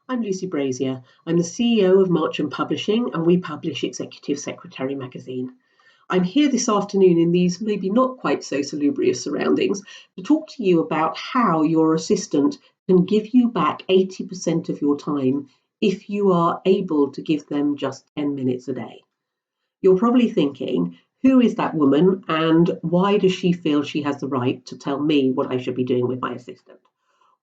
I'm Lucy Brazier. I'm the CEO of March and Publishing, and we publish Executive Secretary magazine. I'm here this afternoon in these maybe not quite so salubrious surroundings to talk to you about how your assistant can give you back 80% of your time if you are able to give them just 10 minutes a day. You're probably thinking, who is that woman and why does she feel she has the right to tell me what I should be doing with my assistant?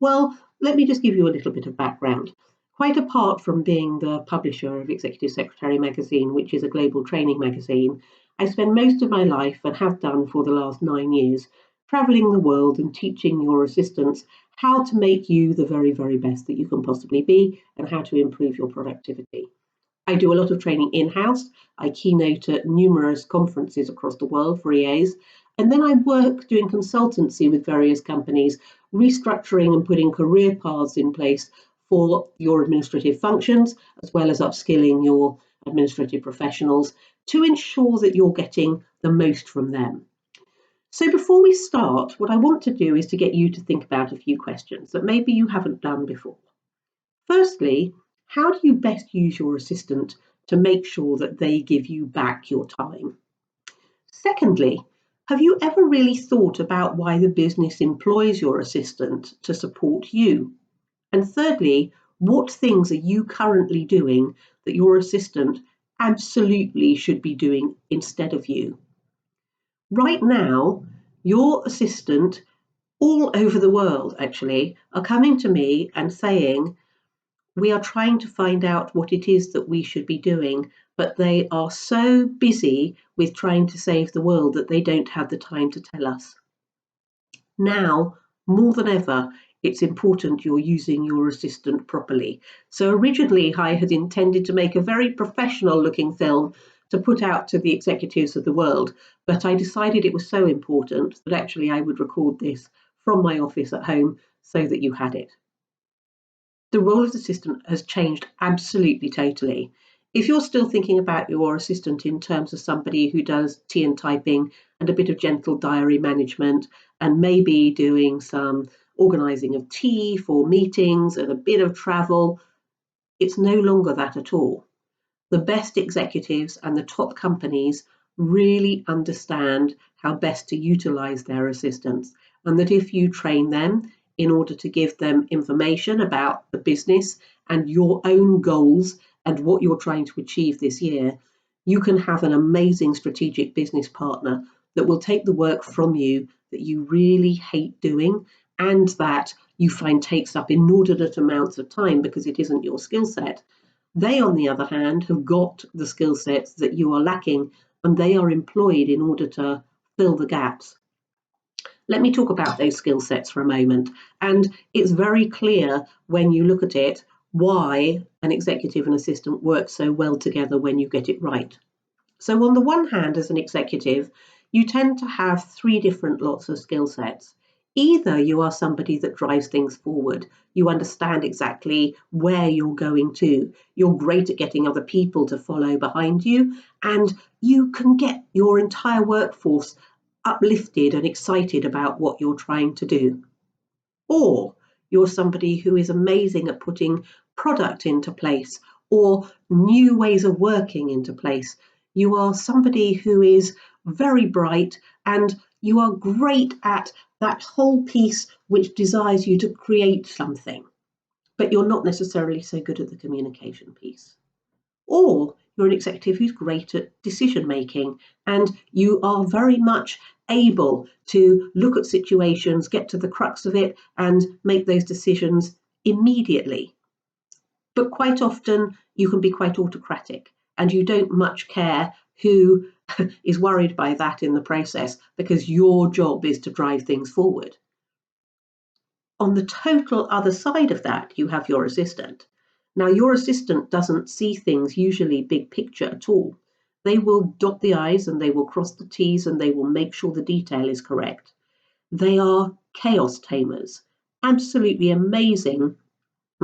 Well, let me just give you a little bit of background. Quite apart from being the publisher of Executive Secretary magazine, which is a global training magazine, I spend most of my life and have done for the last 9 years traveling the world and teaching your assistants how to make you the very, very best that you can possibly be and how to improve your productivity. I do a lot of training in-house. I keynote at numerous conferences across the world for EAs. And then I work doing consultancy with various companies, restructuring and putting career paths in place for your administrative functions, as well as upskilling your administrative professionals to ensure that you're getting the most from them. So before we start, what I want to do is to get you to think about a few questions that maybe you haven't done before. Firstly, how do you best use your assistant to make sure that they give you back your time? Secondly, have you ever really thought about why the business employs your assistant to support you? And thirdly, what things are you currently doing that your assistant absolutely should be doing instead of you? Right now, your assistant all over the world actually are coming to me and saying, we are trying to find out what it is that we should be doing, but they are so busy with trying to save the world that they don't have the time to tell us. Now, more than ever, it's important you're using your assistant properly. So originally, I had intended to make a very professional looking film to put out to the executives of the world, but I decided it was so important that actually I would record this from my office at home so that you had it. The role of the assistant has changed absolutely totally. If you're still thinking about your assistant in terms of somebody who does tea and typing and a bit of gentle diary management and maybe doing some organising of tea for meetings and a bit of travel, it's no longer that at all. The best executives and the top companies really understand how best to utilise their assistants, and that if you train them in order to give them information about the business and your own goals and what you're trying to achieve this year, you can have an amazing strategic business partner that will take the work from you that you really hate doing and that you find takes up inordinate amounts of time because it isn't your skill set. They, on the other hand, have got the skill sets that you are lacking, and they are employed in order to fill the gaps. Let me talk about those skill sets for a moment. And it's very clear when you look at it why an executive and assistant work so well together when you get it right. So on the one hand, as an executive, you tend to have 3 different lots of skill sets. Either you are somebody that drives things forward, you understand exactly where you're going to, you're great at getting other people to follow behind you, and you can get your entire workforce uplifted and excited about what you're trying to do. Or you're somebody who is amazing at putting product into place or new ways of working into place. You are somebody who is very bright and you are great at that whole piece which desires you to create something, but you're not necessarily so good at the communication piece. Or you're an executive who's great at decision making and you are very much able to look at situations, get to the crux of it and make those decisions immediately. But quite often you can be quite autocratic and you don't much care who is worried by that in the process because your job is to drive things forward. On the total other side of that, you have your assistant. Now, your assistant doesn't see things usually big picture at all. They will dot the I's and they will cross the T's and they will make sure the detail is correct. They are chaos tamers, absolutely amazing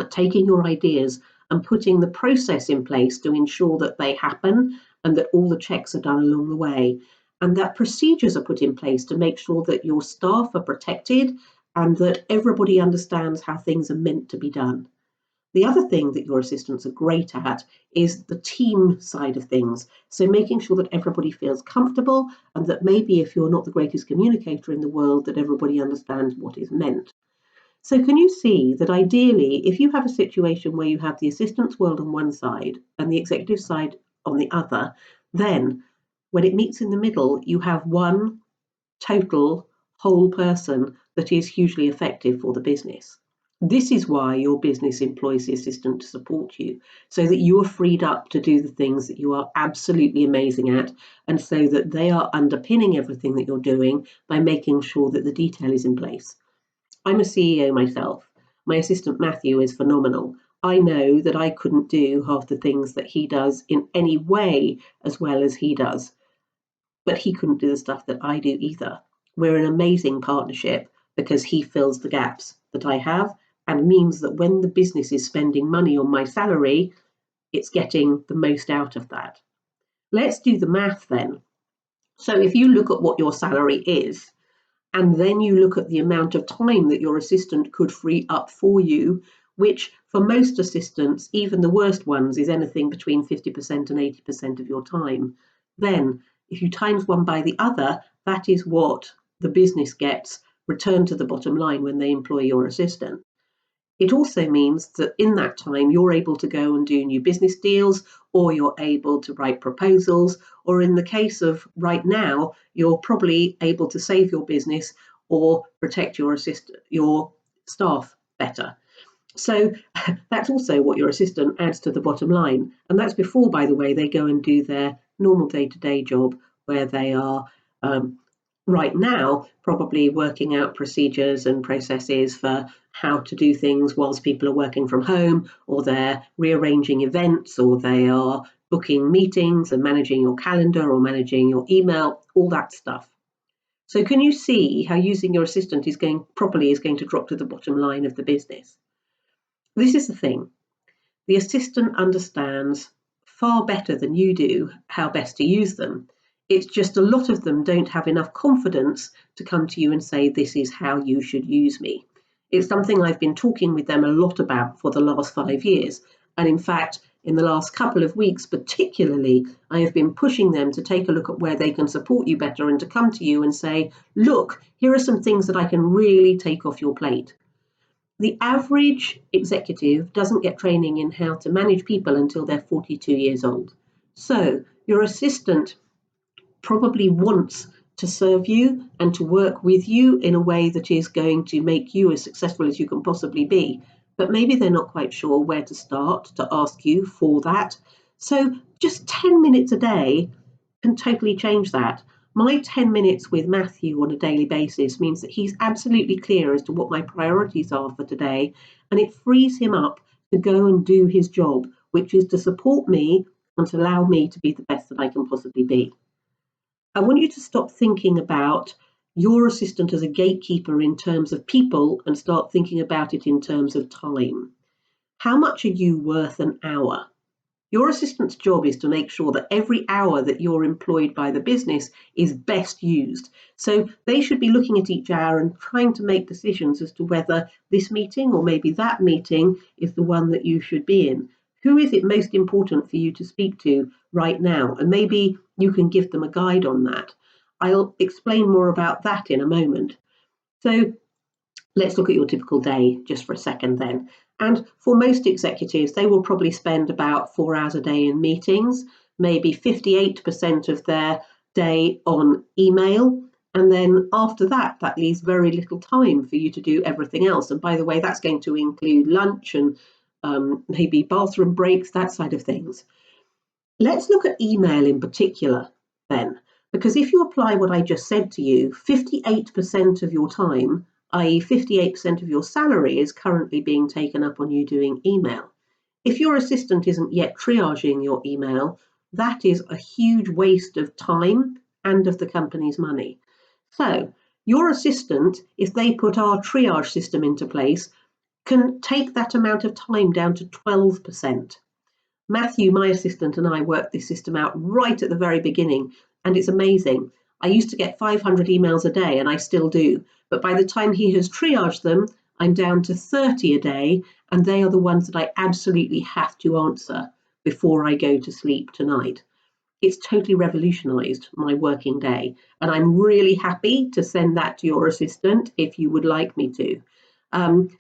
at taking your ideas and putting the process in place to ensure that they happen and that all the checks are done along the way and that procedures are put in place to make sure that your staff are protected and that everybody understands how things are meant to be done. The other thing that your assistants are great at is the team side of things. So making sure that everybody feels comfortable and that maybe if you're not the greatest communicator in the world, that everybody understands what is meant. So can you see that ideally, if you have a situation where you have the assistants world on one side and the executive side on the other, then when it meets in the middle, you have one total whole person that is hugely effective for the business. This is why your business employs the assistant to support you, so that you are freed up to do the things that you are absolutely amazing at, and so that they are underpinning everything that you're doing by making sure that the detail is in place. I'm a CEO myself. My assistant Matthew is phenomenal. I know that I couldn't do half the things that he does in any way as well as he does, but he couldn't do the stuff that I do either. We're an amazing partnership because he fills the gaps that I have and means that when the business is spending money on my salary, it's getting the most out of that. Let's do the math then. So if you look at what your salary is, and then you look at the amount of time that your assistant could free up for you, which for most assistants, even the worst ones, is anything between 50% and 80% of your time, then if you times one by the other, that is what the business gets returned to the bottom line when they employ your assistant. It also means that in that time, you're able to go and do new business deals, or you're able to write proposals, or in the case of right now, you're probably able to save your business or protect your staff better. So that's also what your assistant adds to the bottom line. And that's before, by the way, they go and do their normal day-to-day job where they are right now probably working out procedures and processes for how to do things whilst people are working from home, or they're rearranging events, or they are booking meetings and managing your calendar or managing your email, all that stuff. So can you see how using your assistant is going to drop to the bottom line of the business? This is the thing. The assistant understands far better than you do how best to use them. It's just a lot of them don't have enough confidence to come to you and say, this is how you should use me. It's something I've been talking with them a lot about for the last 5 years. And in fact, in the last couple of weeks, particularly, I have been pushing them to take a look at where they can support you better and to come to you and say, look, here are some things that I can really take off your plate. The average executive doesn't get training in how to manage people until they're 42 years old. So your assistant probably wants to serve you and to work with you in a way that is going to make you as successful as you can possibly be. But maybe they're not quite sure where to start to ask you for that. So just 10 minutes a day can totally change that. My 10 minutes with Matthew on a daily basis means that he's absolutely clear as to what my priorities are for today, and it frees him up to go and do his job, which is to support me and to allow me to be the best that I can possibly be. I want you to stop thinking about your assistant as a gatekeeper in terms of people and start thinking about it in terms of time. How much are you worth an hour? Your assistant's job is to make sure that every hour that you're employed by the business is best used. So they should be looking at each hour and trying to make decisions as to whether this meeting or maybe that meeting is the one that you should be in. Who is it most important for you to speak to right now? And maybe you can give them a guide on that. I'll explain more about that in a moment. So let's look at your typical day just for a second then. And for most executives, they will probably spend about 4 hours a day in meetings, maybe 58% of their day on email. And then after that, that leaves very little time for you to do everything else. And by the way, that's going to include lunch and maybe bathroom breaks, that side of things. Let's look at email in particular then, because if you apply what I just said to you, 58% of your time, i.e. 58% of your salary, is currently being taken up on you doing email. If your assistant isn't yet triaging your email, that is a huge waste of time and of the company's money. So your assistant, if they put our triage system into place, can take that amount of time down to 12%. Matthew, my assistant, and I worked this system out right at the very beginning, and it's amazing. I used to get 500 emails a day, and I still do. But by the time he has triaged them, I'm down to 30 a day, and they are the ones that I absolutely have to answer before I go to sleep tonight. It's totally revolutionized my working day, and I'm really happy to send that to your assistant if you would like me to.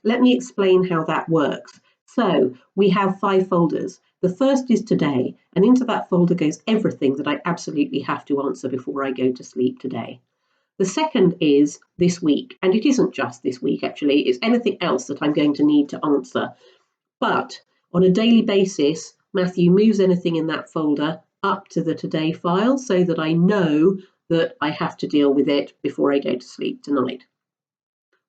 Let me explain how that works. So we have 5 folders. The first is today, and into that folder goes everything that I absolutely have to answer before I go to sleep today. The second is this week, and it isn't just this week actually, it's anything else that I'm going to need to answer. But on a daily basis, Matthew moves anything in that folder up to the today file so that I know that I have to deal with it before I go to sleep tonight.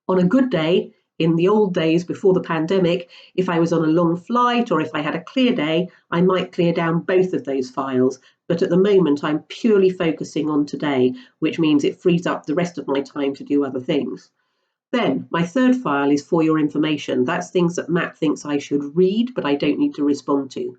On a good day, in the old days before the pandemic, if I was on a long flight or if I had a clear day, I might clear down both of those files. But at the moment, I'm purely focusing on today, which means it frees up the rest of my time to do other things. Then my third file is for your information. That's things that Matt thinks I should read, but I don't need to respond to.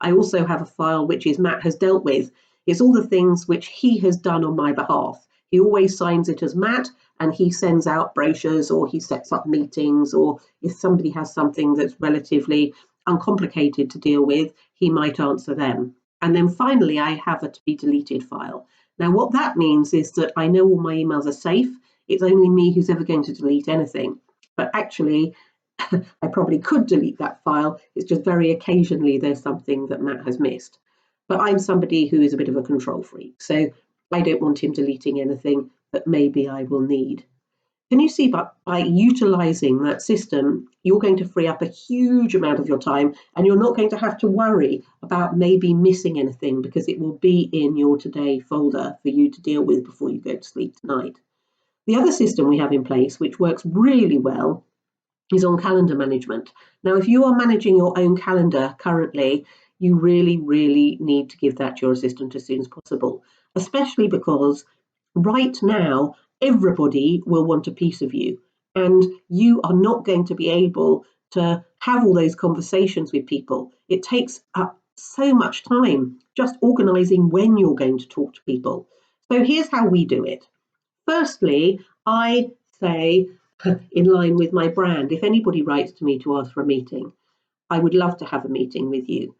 I also have a file which is Matt has dealt with. It's all the things which he has done on my behalf. He always signs it as Matt, and he sends out brochures or he sets up meetings, or if somebody has something that's relatively uncomplicated to deal with, he might answer them. And then finally, I have a to be deleted file. Now, what that means is that I know all my emails are safe. It's only me who's ever going to delete anything. But actually, I probably could delete that file. It's just very occasionally there's something that Matt has missed. But I'm somebody who is a bit of a control freak, so I don't want him deleting anything that maybe I will need. Can you see by utilising that system, you're going to free up a huge amount of your time, and you're not going to have to worry about maybe missing anything because it will be in your today folder for you to deal with before you go to sleep tonight. The other system we have in place, which works really well, is on calendar management. Now, if you are managing your own calendar currently, you really, really need to give that to your assistant as soon as possible, especially because right now, everybody will want a piece of you, and you are not going to be able to have all those conversations with people. It takes up so much time just organising when you're going to talk to people. So here's how we do it. Firstly, I say, in line with my brand, if anybody writes to me to ask for a meeting, I would love to have a meeting with you.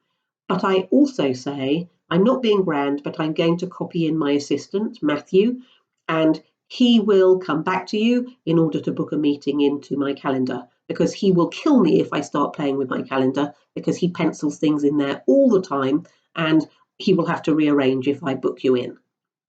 But I also say, I'm not being grand, but I'm going to copy in my assistant, Matthew, and he will come back to you in order to book a meeting into my calendar, because he will kill me if I start playing with my calendar, because he pencils things in there all the time, and he will have to rearrange if I book you in.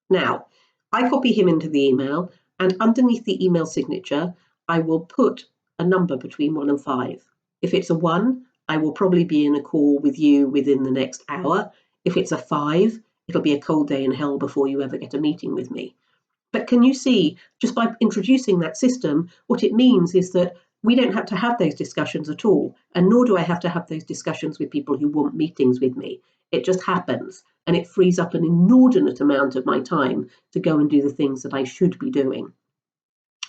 Now, I copy him into the email, and underneath the email signature, I will put a number between 1 and 5. If it's a 1, I will probably be in a call with you within the next hour. If it's a 5, it'll be a cold day in hell before you ever get a meeting with me. But can you see, just by introducing that system, what it means is that we don't have to have those discussions at all, and nor do I have to have those discussions with people who want meetings with me. It just happens, and it frees up an inordinate amount of my time to go and do the things that I should be doing.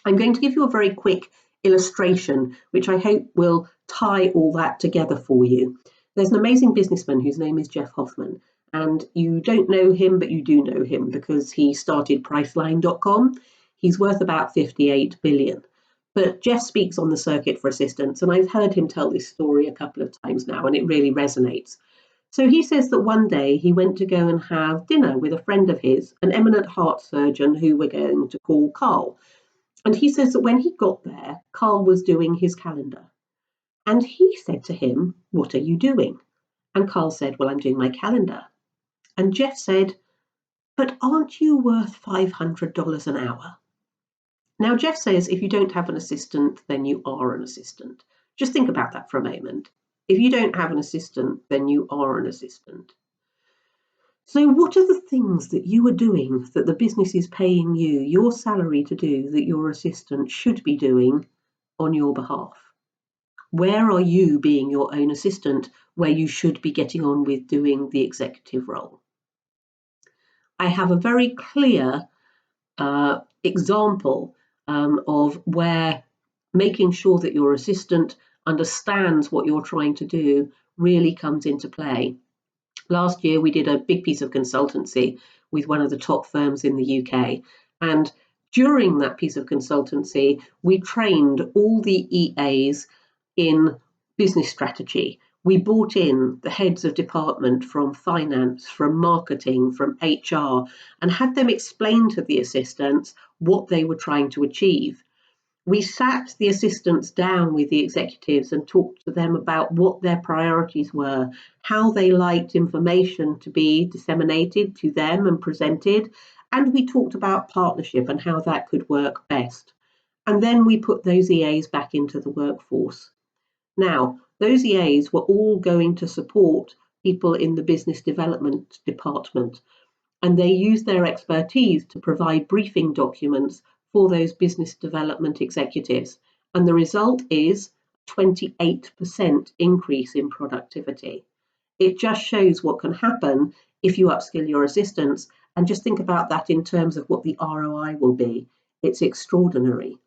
I'm going to give you a very quick illustration, which I hope will tie all that together for you. There's an amazing businessman whose name is Jeff Hoffman, and you don't know him, but you do know him because he started Priceline.com. He's worth about 58 billion. But Jeff speaks on the circuit for assistants, and I've heard him tell this story a couple of times now, and it really resonates. So he says that one day he went to go and have dinner with a friend of his, an eminent heart surgeon who we're going to call Carl. And he says that when he got there, Carl was doing his calendar. And he said to him, "What are you doing?" And Carl said, "Well, I'm doing my calendar." And Jeff said, "But aren't you worth $500 an hour?" Now, Jeff says if you don't have an assistant, then you are an assistant. Just think about that for a moment. If you don't have an assistant, then you are an assistant. So what are the things that you are doing that the business is paying you your salary to do that your assistant should be doing on your behalf? Where are you being your own assistant where you should be getting on with doing the executive role? I have a very clear example of where making sure that your assistant understands what you're trying to do really comes into play. Last year, we did a big piece of consultancy with one of the top firms in the UK, and During that piece of consultancy, we trained all the EAs in business strategy. We brought in the heads of department from finance, from marketing, from HR, and had them explain to the assistants what they were trying to achieve. We sat the assistants down with the executives and talked to them about what their priorities were, how they liked information to be disseminated to them and presented, and we talked about partnership and how that could work best. And then we put those EAs back into the workforce. Now, those EAs were all going to support people in the business development department, and they used their expertise to provide briefing documents for those business development executives. And the result is a 28% increase in productivity. It just shows what can happen if you upskill your assistants, and just think about that in terms of what the ROI will be. It's extraordinary.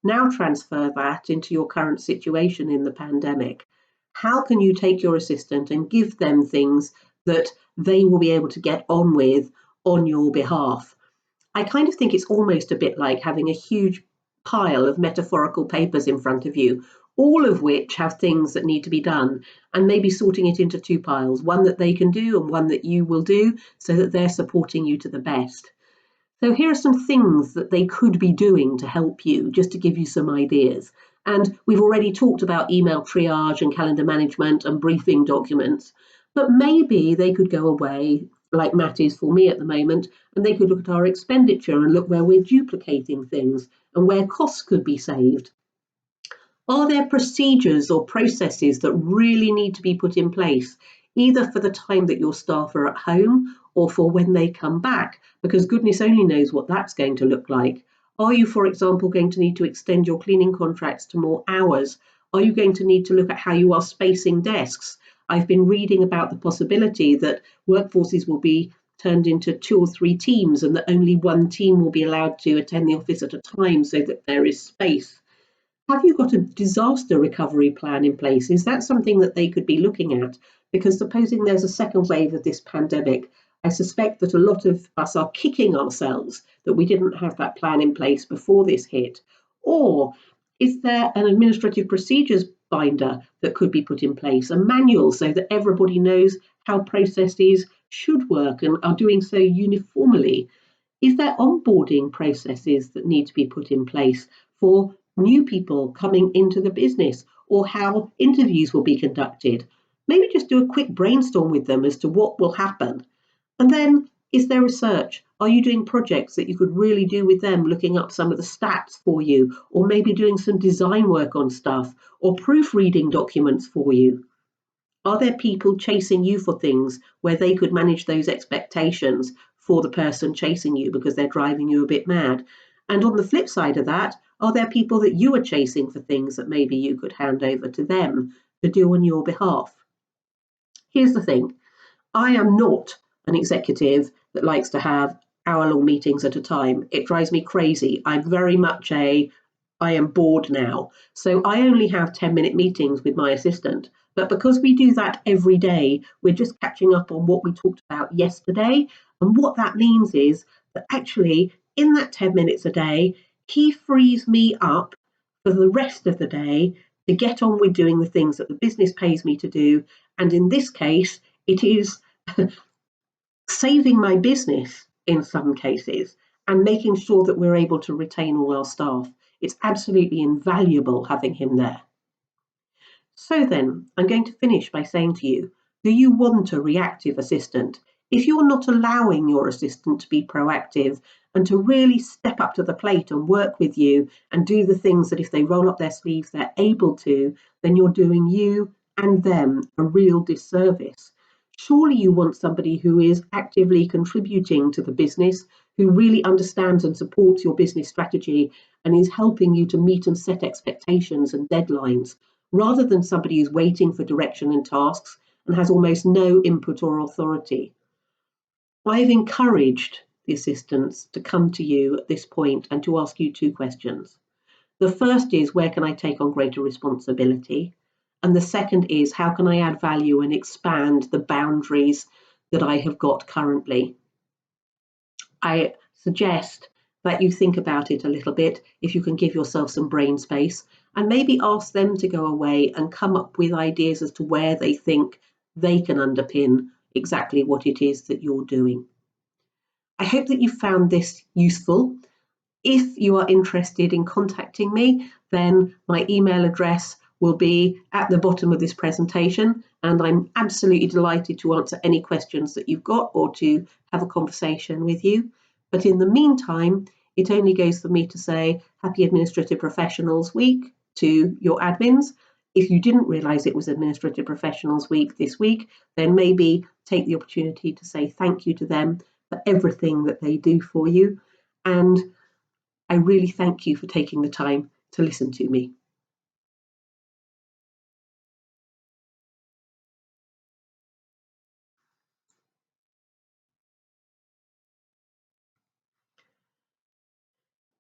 Now transfer that into your current situation in the pandemic. How can you take your assistant and give them things that they will be able to get on with on your behalf? I kind of think it's almost a bit like having a huge pile of metaphorical papers in front of you, all of which have things that need to be done, and maybe sorting it into two piles, one that they can do and one that you will do, so that they're supporting you to the best. So here are some things that they could be doing to help you, just to give you some ideas. And we've already talked about email triage and calendar management and briefing documents, but maybe they could go away, like Matt is for me at the moment, and they could look at our expenditure and look where we're duplicating things and where costs could be saved. Are there procedures or processes that really need to be put in place, either for the time that your staff are at home or for when they come back? Because goodness only knows what that's going to look like. Are you, for example, going to need to extend your cleaning contracts to more hours? Are you going to need to look at how you are spacing desks? I've been reading about the possibility that workforces will be turned into 2 or 3 teams, and that only one team will be allowed to attend the office at a time so that there is space. Have you got a disaster recovery plan in place? Is that something that they could be looking at? Because supposing there's a second wave of this pandemic, I suspect that a lot of us are kicking ourselves that we didn't have that plan in place before this hit. Or is there an administrative procedures binder that could be put in place, a manual, so that everybody knows how processes should work and are doing so uniformly? Is there onboarding processes that need to be put in place for new people coming into the business, or how interviews will be conducted? Maybe just do a quick brainstorm with them as to what will happen. And then, is there research? Are you doing projects that you could really do with them, looking up some of the stats for you, or maybe doing some design work on stuff, or proofreading documents for you? Are there people chasing you for things where they could manage those expectations for the person chasing you because they're driving you a bit mad? And on the flip side of that, are there people that you are chasing for things that maybe you could hand over to them to do on your behalf? Here's the thing. I am not an executive that likes to have hour-long meetings at a time. It drives me crazy. I'm very much I am bored now. So I only have 10-minute meetings with my assistant. But because we do that every day, we're just catching up on what we talked about yesterday. And what that means is that actually, in that 10 minutes a day, he frees me up for the rest of the day to get on with doing the things that the business pays me to do. And in this case, it is saving my business in some cases and making sure that we're able to retain all our staff. It's absolutely invaluable having him there. So then, I'm going to finish by saying to you, do you want a reactive assistant? If you're not allowing your assistant to be proactive and to really step up to the plate and work with you and do the things that if they roll up their sleeves they're able to, then you're doing you and them a real disservice. Surely you want somebody who is actively contributing to the business, who really understands and supports your business strategy and is helping you to meet and set expectations and deadlines, rather than somebody who's waiting for direction and tasks and has almost no input or authority. I've encouraged the assistants to come to you at this point and to ask you 2 questions. The first is, where can I take on greater responsibility? And the second is, how can I add value and expand the boundaries that I have got currently? I suggest that you think about it a little bit, if you can give yourself some brain space, and maybe ask them to go away and come up with ideas as to where they think they can underpin exactly what it is that you're doing. I hope that you found this useful. If you are interested in contacting me, then my email address will be at the bottom of this presentation, and I'm absolutely delighted to answer any questions that you've got or to have a conversation with you. But in the meantime, it only goes for me to say Happy Administrative Professionals Week to your admins. If you didn't realise it was Administrative Professionals Week this week, then maybe take the opportunity to say thank you to them for everything that they do for you. And I really thank you for taking the time to listen to me.